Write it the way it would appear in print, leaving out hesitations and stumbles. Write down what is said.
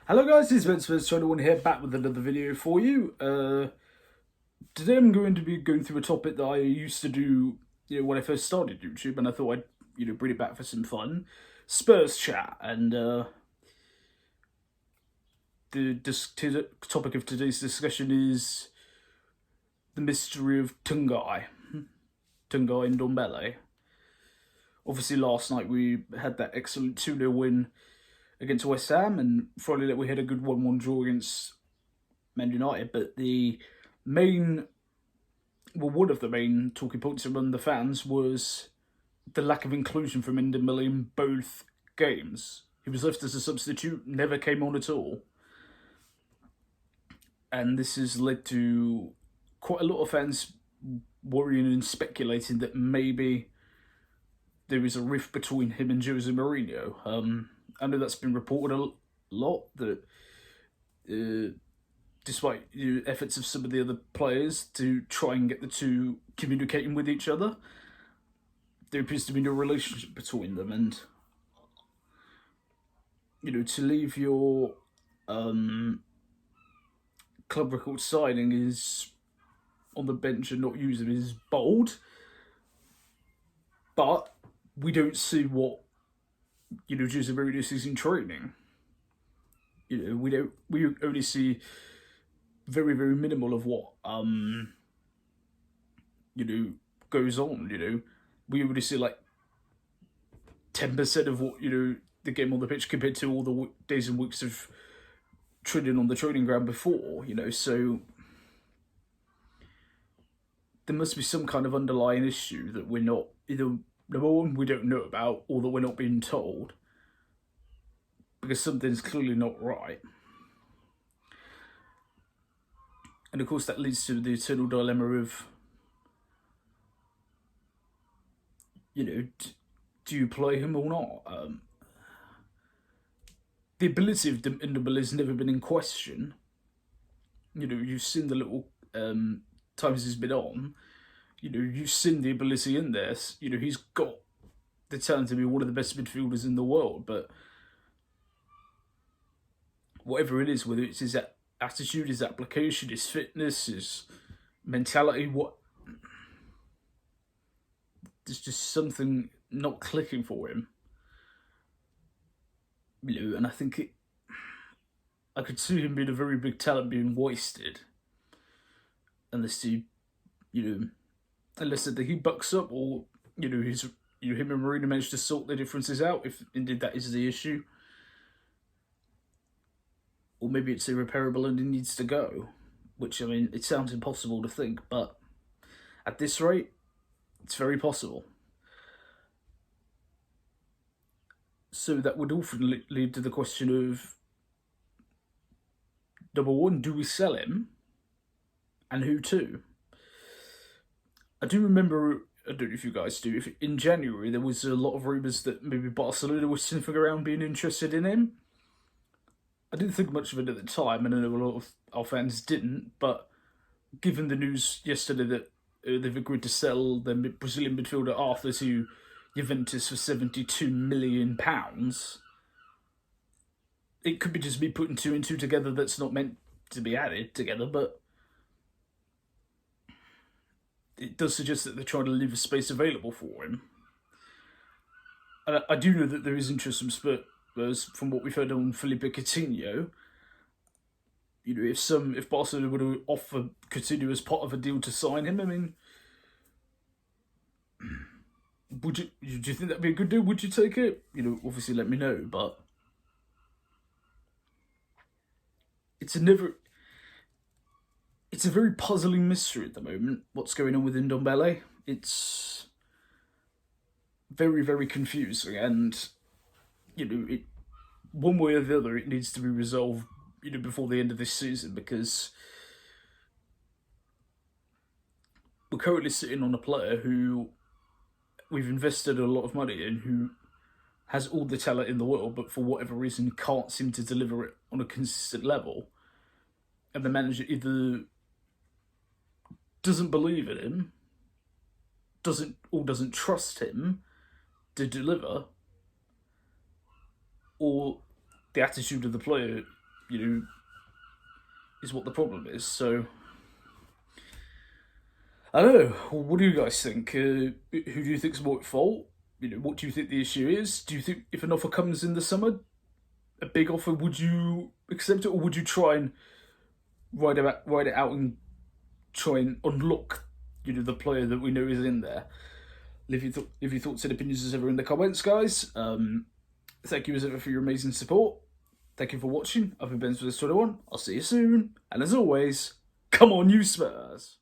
Hello guys, this is Spurs 21 here, back with another video for you. Today I'm going to be going through a topic that I used to do, when I first started YouTube, and I thought I'd, bring it back for some fun. Spurs chat, and the topic of today's discussion is the mystery of Tanguy Ndombele. Obviously, last night we had that excellent 2-0 win against West Ham, and Friday night we had a good 1-1 draw against Man United. But one of the main talking points among the fans was the lack of inclusion from Ndombele in both games. He was left as a substitute, never came on at all. And this has led to quite a lot of fans worrying and speculating that maybe there is a rift between him and Jose Mourinho. I know that's been reported a lot, that despite the efforts of some of the other players to try and get the two communicating with each other, there appears to be no relationship between them. And, to leave your club record signing is on the bench and not use him is bold. But we don't see what Jose Mourinho sees in training. We only see very, very minimal of what goes on. We only see like 10% of what the game on the pitch compared to all the days and weeks of training on the training ground before. So there must be some kind of underlying issue that we're not either. Number one, we don't know about, or that we're not being told, because something's clearly not right. And of course that leads to the eternal dilemma of, do you play him or not? The ability of Ndombele has never been in question. You've seen the little times he's been on. You've seen the ability in there. He's got the talent to be one of the best midfielders in the world. But whatever it is, whether it's his attitude, his application, his fitness, his mentality, there's just something not clicking for him. And I think I could see him being a very big talent being wasted, unless he bucks up, or him and Mourinho managed to sort the differences out, if indeed that is the issue. Or maybe it's irreparable and he needs to go, which, it sounds impossible to think, but at this rate, it's very possible. So that would often lead to the question of, number one, do we sell him? And who to? I do remember, I don't know if you guys do, if in January there was a lot of rumours that maybe Barcelona was sniffing around being interested in him. I didn't think much of it at the time, and I know a lot of our fans didn't, but given the news yesterday that they've agreed to sell the Brazilian midfielder Arthur to Juventus for £72 million, it could be just me putting two and two together that's not meant to be added together, but it does suggest that they're trying to leave a space available for him. And I do know that there is interest from Spurs, from what we've heard on Felipe Coutinho. If Barcelona were to offer Coutinho as part of a deal to sign him, do you think that'd be a good deal? Would you take it? Obviously let me know, but it's a very puzzling mystery at the moment, what's going on with Ndombele. It's very, very confusing, and one way or the other, it needs to be resolved, before the end of this season, because we're currently sitting on a player who we've invested a lot of money in, who has all the talent in the world, but for whatever reason can't seem to deliver it on a consistent level. And the manager either doesn't believe in him, doesn't trust him to deliver, or the attitude of the player is what the problem is. So I don't know. What do you guys think? Who do you think's more at fault? What do you think the issue is? Do you think if an offer comes in the summer, a big offer, would you accept it, or would you try and ride it out and try and unlock, the player that we know is in there? Leave your thoughts and opinions as ever in the comments, guys. Thank you as ever for your amazing support. Thank you for watching. I've been Ben for this 21. I'll see you soon. And as always, come on, you Spurs.